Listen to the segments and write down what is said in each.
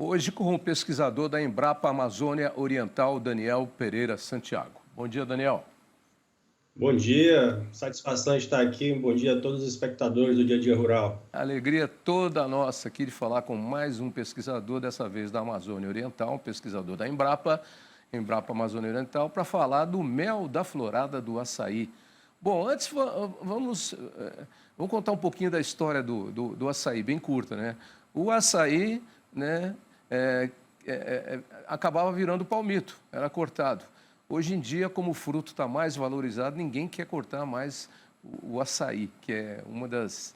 Hoje com o pesquisador da Embrapa Amazônia Oriental, Daniel Pereira Santiago. Bom dia, Daniel. Bom dia, satisfação de estar aqui. Um bom dia a todos os espectadores do Dia a Dia Rural. Alegria toda nossa aqui de falar com mais um pesquisador, dessa vez da Amazônia Oriental, um pesquisador da Embrapa Amazônia Oriental, para falar do mel da florada do açaí. Bom, antes vamos contar um pouquinho da história do açaí, bem curta, né? O açaí, né, acabava virando palmito, era cortado. Hoje em dia, como o fruto está mais valorizado, ninguém quer cortar mais o açaí, que é uma das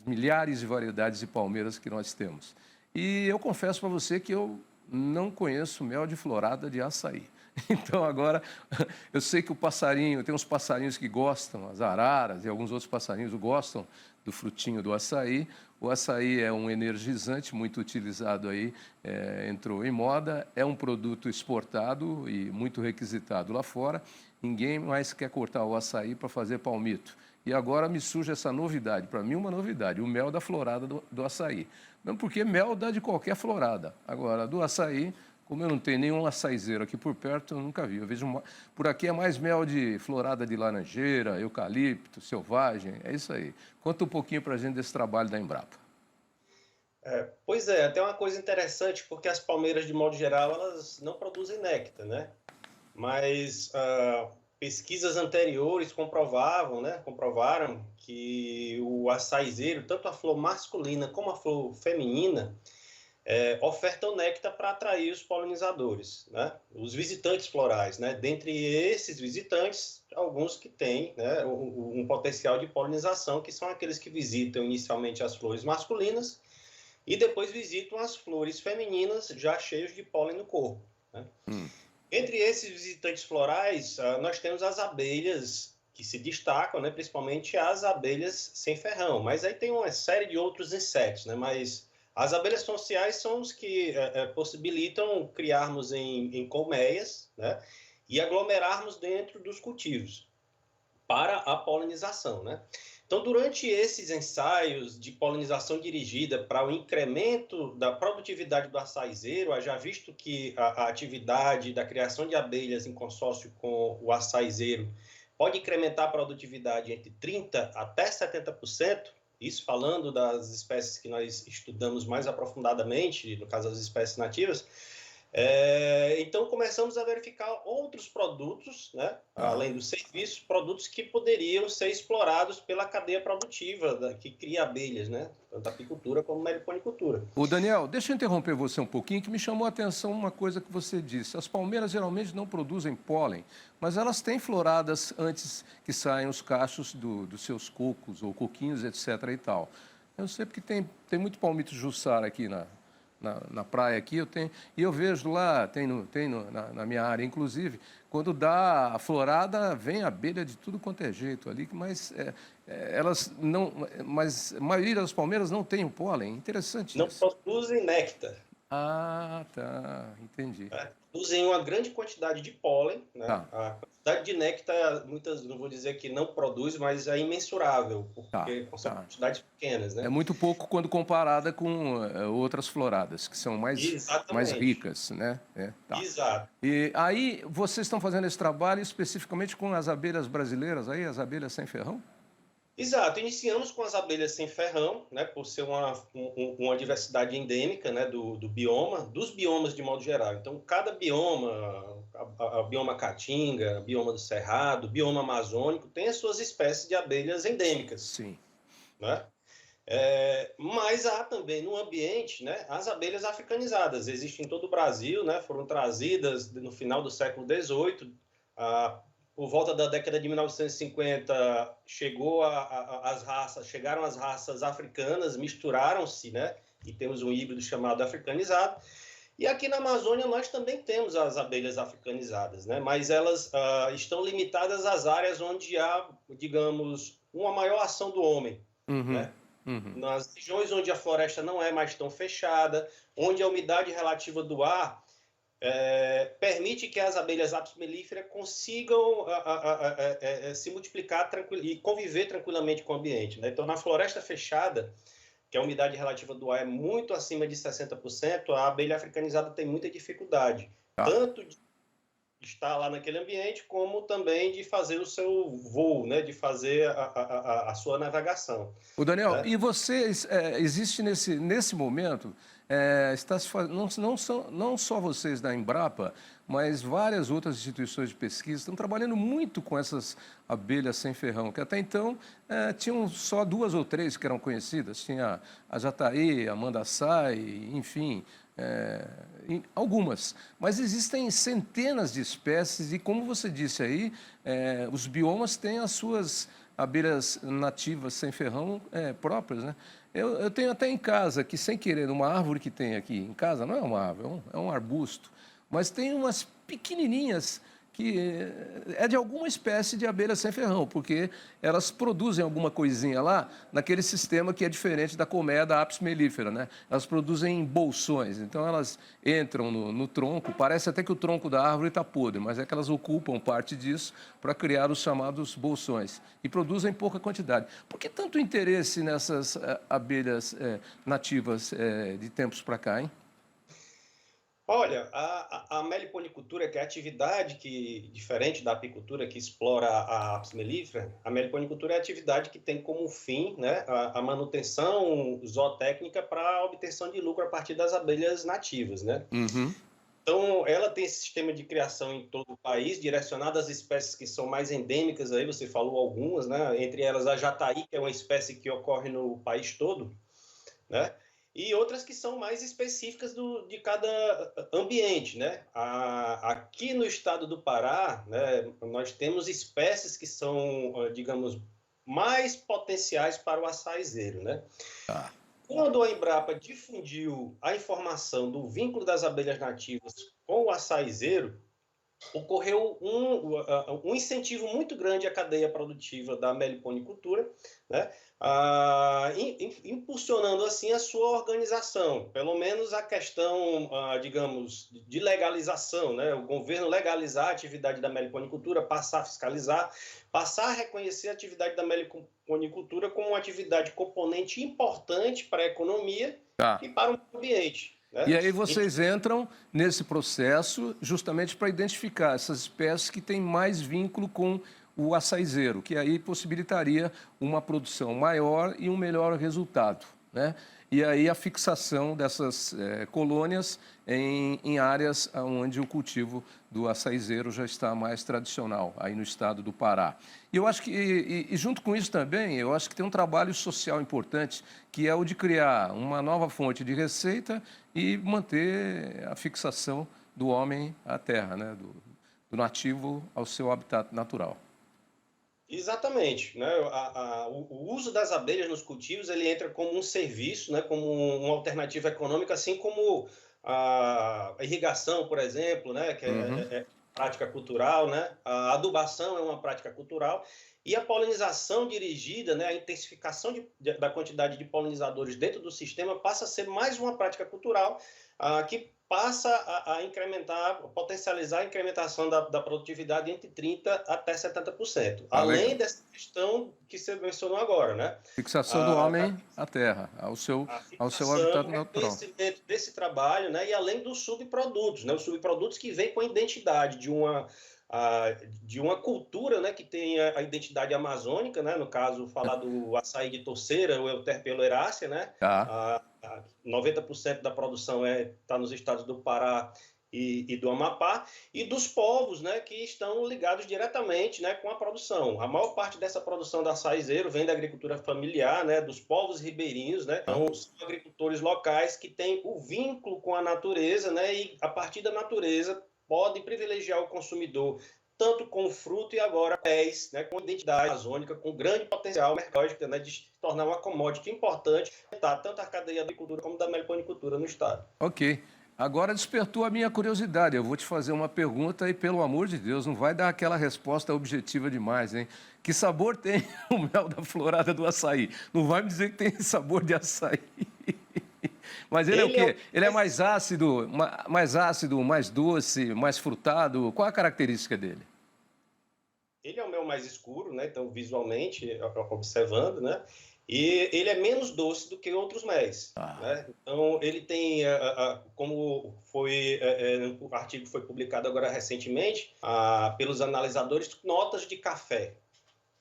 milhares de variedades de palmeiras que nós temos. E eu confesso para você que eu não conheço mel de florada de açaí. Então, agora, eu sei que o passarinho, tem uns passarinhos que gostam, as araras e alguns outros passarinhos gostam do frutinho do açaí. O açaí é um energizante muito utilizado aí, entrou em moda, é um produto exportado e muito requisitado lá fora. Ninguém mais quer cortar o açaí para fazer palmito. E agora me surge essa novidade, para mim uma novidade, o mel da florada do açaí. Não porque mel dá de qualquer florada. Agora, do açaí, como eu não tenho nenhum açaizeiro aqui por perto, eu nunca vi. Eu vejo por aqui é mais mel de florada de laranjeira, eucalipto, selvagem, é isso aí. Conta um pouquinho para a gente desse trabalho da Embrapa. Pois é, até uma coisa interessante, porque as palmeiras, de modo geral, elas não produzem néctar, né? Mas pesquisas anteriores comprovaram que o açaizeiro, tanto a flor masculina como a flor feminina, ofertam néctar para atrair os polinizadores, né? Os visitantes florais, né? Dentre esses visitantes, alguns que têm, né, um potencial de polinização, que são aqueles que visitam inicialmente as flores masculinas e depois visitam as flores femininas já cheias de pólen no corpo, né? Entre esses visitantes florais, nós temos as abelhas que se destacam, né, principalmente as abelhas sem ferrão, mas aí tem uma série de outros insetos, né, mas as abelhas sociais são os que possibilitam criarmos em colmeias, né, e aglomerarmos dentro dos cultivos para a polinização, né? Então, durante esses ensaios de polinização dirigida para o incremento da produtividade do açaizeiro, haja visto que a atividade da criação de abelhas em consórcio com o açaizeiro pode incrementar a produtividade entre 30% até 70%, isso falando das espécies que nós estudamos mais aprofundadamente, no caso das espécies nativas. Então, começamos a verificar outros produtos, né, além dos serviços, produtos que poderiam ser explorados pela cadeia produtiva que cria abelhas, né, tanto a apicultura como a meliponicultura. Ô Daniel, deixa eu interromper você um pouquinho, que me chamou a atenção uma coisa que você disse. As palmeiras geralmente não produzem pólen, mas elas têm floradas antes que saiam os cachos dos seus cocos ou coquinhos, etc. e tal. Eu sei porque tem muito palmito jussara aqui na praia aqui, e eu vejo lá, na minha área, inclusive, quando dá a florada, vem abelha de tudo quanto é jeito ali, mas mas a maioria das palmeiras não tem o pólen. Interessante Não isso. produzem néctar. Ah, tá, entendi. Produzem uma grande quantidade de pólen, né? Tá. A quantidade de néctar, muitas, não vou dizer que não produz, mas é imensurável, Tá, porque são tá. quantidades pequenas, né? É muito pouco quando comparada com outras floradas, que são mais Exatamente. ricas, né? Tá. Exato. E aí, vocês estão fazendo esse trabalho especificamente com as abelhas brasileiras aí, as abelhas sem ferrão? Exato, iniciamos com as abelhas sem ferrão, né, por ser uma diversidade endêmica, né, do bioma, dos biomas de modo geral. Então, cada bioma, a bioma caatinga, a bioma do cerrado, o bioma amazônico, tem as suas espécies de abelhas endêmicas. Sim. Né? Mas há também no ambiente, né, as abelhas africanizadas. Existem em todo o Brasil, né, foram trazidas no final do século XVIII, por volta da década de 1950, chegaram as raças africanas, misturaram-se, né, e temos um híbrido chamado africanizado. E aqui na Amazônia nós também temos as abelhas africanizadas, né, mas elas estão limitadas às áreas onde há, digamos, uma maior ação do homem, né? Nas regiões onde a floresta não é mais tão fechada, onde a umidade relativa do ar permite que as abelhas apis mellifera consigam se multiplicar e conviver tranquilamente com o ambiente, né? Então, na floresta fechada, que a umidade relativa do ar é muito acima de 60%, a abelha africanizada tem muita dificuldade, Tá. tanto de estar lá naquele ambiente, como também de fazer o seu voo, né, de fazer a sua navegação. O Daniel, Né? e vocês, existe nesse momento, está se faz... não só vocês da Embrapa, mas várias outras instituições de pesquisa estão trabalhando muito com essas abelhas sem ferrão, que até então tinham só 2 ou 3 que eram conhecidas, tinha a jataí, a mandaçai, enfim, algumas. Mas existem centenas de espécies e, como você disse aí, os biomas têm as suas abelhas nativas sem ferrão próprias, né? Eu tenho até em casa, que sem querer, uma árvore que tem aqui em casa, não é uma árvore, é um arbusto, mas tem umas pequenininhas que é de alguma espécie de abelha sem ferrão, porque elas produzem alguma coisinha lá naquele sistema que é diferente da colmeia da Apis mellifera, né? Elas produzem bolsões, então elas entram no tronco, parece até que o tronco da árvore está podre, mas é que elas ocupam parte disso para criar os chamados bolsões e produzem pouca quantidade. Por que tanto interesse nessas abelhas nativas de tempos para cá, hein? Olha, a meliponicultura, que é a atividade que, diferente da apicultura que explora a Apis mellifera, a meliponicultura é a atividade que tem como fim, né, a manutenção zootécnica para a obtenção de lucro a partir das abelhas nativas, né? Uhum. Então, ela tem esse sistema de criação em todo o país, direcionado às espécies que são mais endêmicas, aí você falou algumas, né? Entre elas a jataí, que é uma espécie que ocorre no país todo, né? E outras que são mais específicas de cada ambiente, né? Aqui no estado do Pará, né, nós temos espécies que são, digamos, mais potenciais para o açaizeiro, né? Tá. Quando a Embrapa difundiu a informação do vínculo das abelhas nativas com o açaizeiro, ocorreu um incentivo muito grande à cadeia produtiva da meliponicultura, né? Impulsionando assim a sua organização, pelo menos a questão, digamos, de legalização, né? O governo legalizar a atividade da meliponicultura, passar a fiscalizar, passar a reconhecer a atividade da meliponicultura como uma atividade componente importante para a economia Tá. e para o ambiente. E Né? aí vocês entram nesse processo justamente para identificar essas espécies que têm mais vínculo com o açaizeiro, que aí possibilitaria uma produção maior e um melhor resultado, né? E aí a fixação dessas colônias em áreas onde o cultivo do açaizeiro já está mais tradicional, aí no estado do Pará. E eu acho que, e junto com isso também, eu acho que tem um trabalho social importante, que é o de criar uma nova fonte de receita e manter a fixação do homem à terra, né? Do nativo ao seu habitat natural. Exatamente, né? O uso das abelhas nos cultivos ele entra como um serviço, né? Como uma alternativa econômica, assim como a irrigação, por exemplo, né? Que Uhum. é prática cultural, né? A adubação é uma prática cultural e a polinização dirigida, né? A intensificação da quantidade de polinizadores dentro do sistema passa a ser mais uma prática cultural que passa a incrementar, potencializar a incrementação da produtividade entre 30% até 70%. Legal. Além dessa questão que você mencionou agora, né? Fixação do A, homem à terra, a ao seu fixação, habitat o natural. reconhecimento desse trabalho, né? E além dos subprodutos, né? Os subprodutos que vêm com a identidade de uma cultura, né? Que tem a identidade amazônica, né? No caso, falar do açaí de torceira, o Euterpe oleracea, né? Tá. 90% da produção está nos estados do Pará e do Amapá, e dos povos, né, que estão ligados diretamente, né, com a produção. A maior parte dessa produção da açaizeiro vem da agricultura familiar, né, dos povos ribeirinhos, né, então são agricultores locais que têm o vínculo com a natureza, né, e a partir da natureza podem privilegiar o consumidor tanto com o fruto e agora pés, né, com identidade amazônica, com grande potencial mercadológico, né, de se tornar uma commodity importante, tanto a cadeia da agricultura como da meliponicultura no estado. Ok. Agora despertou a minha curiosidade. Eu vou te fazer uma pergunta e, pelo amor de Deus, não vai dar aquela resposta objetiva demais, hein? Que sabor tem o mel da florada do açaí? Não vai me dizer que tem sabor de açaí. Mas ele é o quê? Ele é mais ácido, mais doce, mais frutado? Qual a característica dele? Ele é o mel mais escuro, né? Então, visualmente, observando, né? E ele é menos doce do que outros méis, Ah, né? Então, ele tem, como foi, o artigo foi publicado agora recentemente, pelos analisadores, notas de café,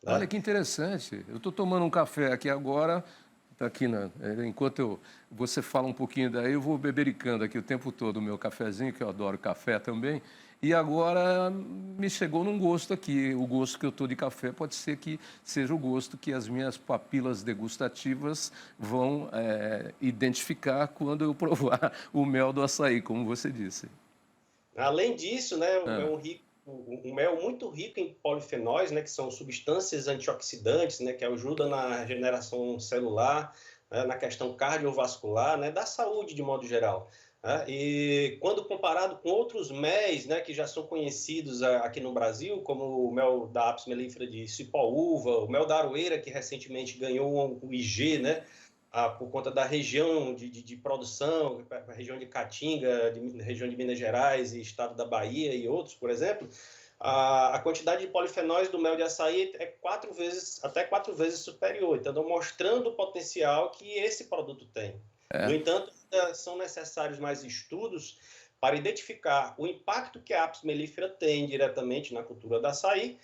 olha né? que interessante. Eu estou tomando um café aqui agora, tá aqui enquanto você fala um pouquinho daí, eu vou bebericando aqui o tempo todo o meu cafezinho, que eu adoro café também. E agora me chegou num gosto aqui. O gosto que eu estou de café pode ser que seja o gosto que as minhas papilas degustativas vão identificar quando eu provar o mel do açaí, como você disse. Além disso, né, Ah, um mel muito rico em polifenóis, né, que são substâncias antioxidantes, né, que ajudam na regeneração celular, né, na questão cardiovascular, né, da saúde de modo geral, né? E quando comparado com outros méis, né, que já são conhecidos aqui no Brasil, como o mel da Apis mellifera de Cipó-uva, o mel da Aroeira, que recentemente ganhou o IG, né, por conta da região de produção, a região de Caatinga, região de Minas Gerais e estado da Bahia e outros, por exemplo, a quantidade de polifenóis do mel de açaí é até 4 vezes superior. Então, mostrando o potencial que esse produto tem. No é. entanto, ainda são necessários mais estudos para identificar o impacto que a Apis mellifera tem diretamente na cultura do açaí,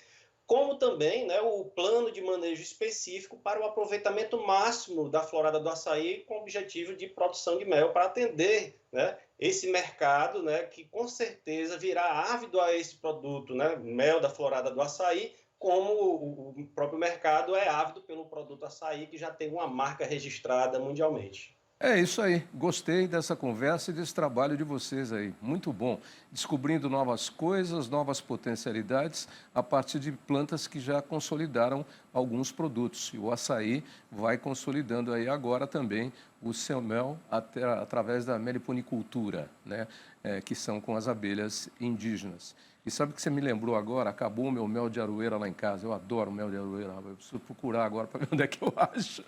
como também, né, o plano de manejo específico para o aproveitamento máximo da florada do açaí com o objetivo de produção de mel para atender, né, esse mercado, né, que com certeza virá ávido a esse produto, né, mel da florada do açaí, como o próprio mercado é ávido pelo produto açaí que já tem uma marca registrada mundialmente. É isso aí. Gostei dessa conversa e desse trabalho de vocês aí. Muito bom. Descobrindo novas coisas, novas potencialidades a partir de plantas que já consolidaram alguns produtos. E o açaí vai consolidando aí agora também o seu mel através da meliponicultura, né? Que são com as abelhas indígenas. E sabe o que você me lembrou agora? Acabou o meu mel de aroeira lá em casa. Eu adoro mel de aroeira. Eu preciso procurar agora para ver onde é que eu acho.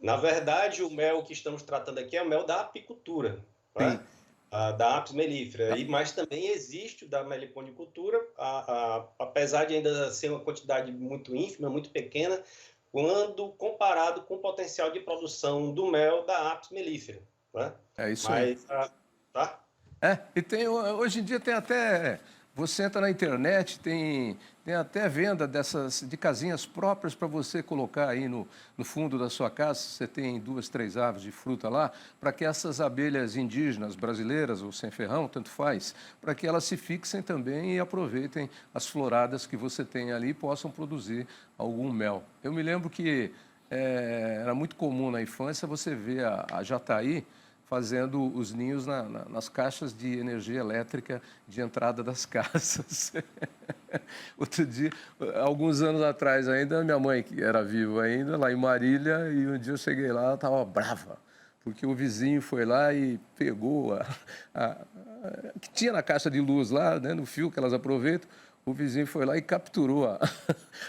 Na verdade, o mel que estamos tratando aqui é o mel da apicultura, Sim. né? Da Apis mellifera, mas também existe o da meliponicultura, apesar de ainda ser uma quantidade muito ínfima, muito pequena, quando comparado com o potencial de produção do mel da Apis mellifera, né? É isso aí. Mas, tá? E tem, hoje em dia tem até, você entra na internet, tem até venda de casinhas próprias para você colocar aí no fundo da sua casa, você tem 2, 3 árvores de fruta lá, para que essas abelhas indígenas, brasileiras ou sem ferrão, tanto faz, para que elas se fixem também e aproveitem as floradas que você tem ali e possam produzir algum mel. Eu me lembro que era muito comum na infância você ver a jataí, fazendo os ninhos nas caixas de energia elétrica de entrada das casas. Outro dia, alguns anos atrás ainda, minha mãe, que era viva ainda, lá em Marília, e um dia eu cheguei lá, ela estava brava, porque o vizinho foi lá e pegou que tinha na caixa de luz lá, né, no fio que elas aproveitam, o vizinho foi lá e capturou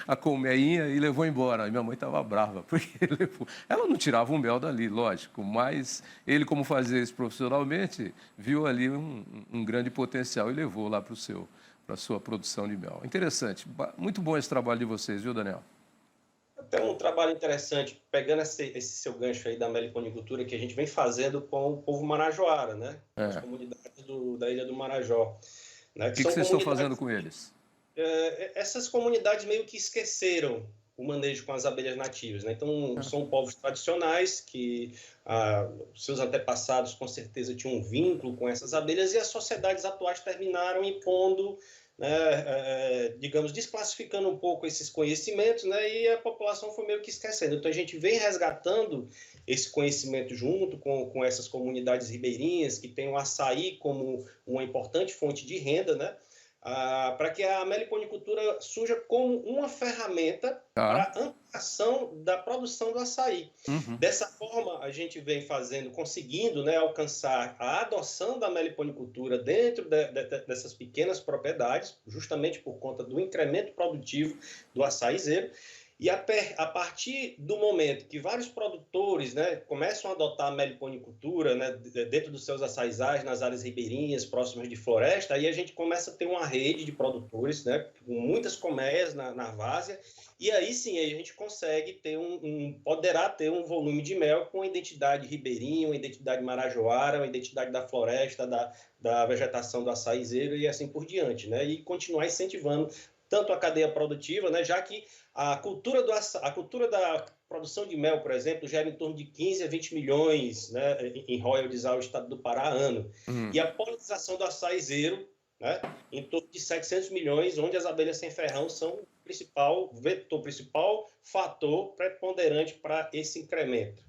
a colmeinha e levou embora. E minha mãe estava brava, porque ele levou. Ela não tirava o mel dali, lógico, mas ele, como fazia isso profissionalmente, viu ali um grande potencial e levou lá para a sua produção de mel. Interessante. Muito bom esse trabalho de vocês, viu, Daniel? Tem um trabalho interessante, pegando esse seu gancho aí da meliponicultura, que a gente vem fazendo com o povo marajoara, né? As É. comunidades da Ilha do Marajó, né? O Que que são vocês estão fazendo comunidades, com eles? essas comunidades meio que esqueceram o manejo com as abelhas nativas, né? Então, são povos tradicionais que seus antepassados com certeza tinham um vínculo com essas abelhas e as sociedades atuais terminaram impondo, né, digamos, desclassificando um pouco esses conhecimentos, né? E a população foi meio que esquecendo. Então, a gente vem resgatando esse conhecimento junto com essas comunidades ribeirinhas que têm o açaí como uma importante fonte de renda, né? Para que a meliponicultura surja como uma ferramenta para Tá. a ampliação da produção do açaí. Uhum. Dessa forma, a gente vem conseguindo, né, alcançar a adoção da meliponicultura dentro dessas pequenas propriedades, justamente por conta do incremento produtivo do açaizeiro, E a partir do momento que vários produtores, né, começam a adotar a meliponicultura, né, dentro dos seus açaizais, nas áreas ribeirinhas, próximas de floresta, aí a gente começa a ter uma rede de produtores, né, com muitas colmeias na várzea, e aí sim aí a gente consegue ter poderá ter um volume de mel com a identidade ribeirinha, uma identidade marajoara, uma identidade da floresta, da vegetação do açaizeiro e assim por diante, né, e continuar incentivando tanto a cadeia produtiva, né, já que a cultura da produção de mel, por exemplo, gera em torno de 15 a 20 milhões, né, em royalties ao estado do Pará ano. Uhum. E a polinização do açaizeiro, né, em torno de 700 milhões, onde as abelhas sem ferrão são o principal vetor, principal fator preponderante para esse incremento.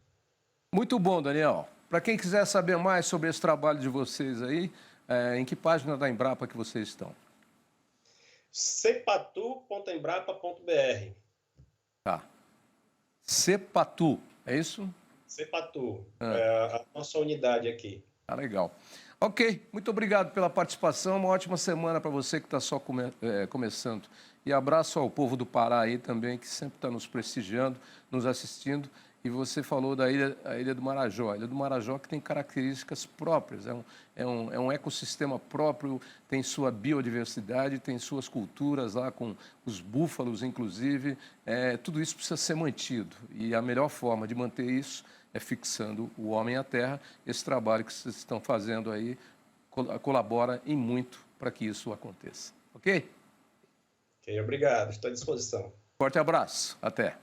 Muito bom, Daniel. Para quem quiser saber mais sobre esse trabalho de vocês aí, em que página da Embrapa que vocês estão? cepatu.embrapa.br. Tá. Cepatu, é isso? Cepatu, é a nossa unidade aqui. Tá legal. Ok, muito obrigado pela participação. Uma ótima semana para você que está só começando. E abraço ao povo do Pará aí também, que sempre está nos prestigiando, nos assistindo. E você falou da ilha do Marajó. A Ilha do Marajó que tem características próprias, é um ecossistema próprio, tem sua biodiversidade, tem suas culturas lá com os búfalos, inclusive. Tudo isso precisa ser mantido. E a melhor forma de manter isso é fixando o homem à terra. Esse trabalho que vocês estão fazendo aí colabora em muito para que isso aconteça. Ok? Ok, obrigado. Estou à disposição. Forte abraço. Até.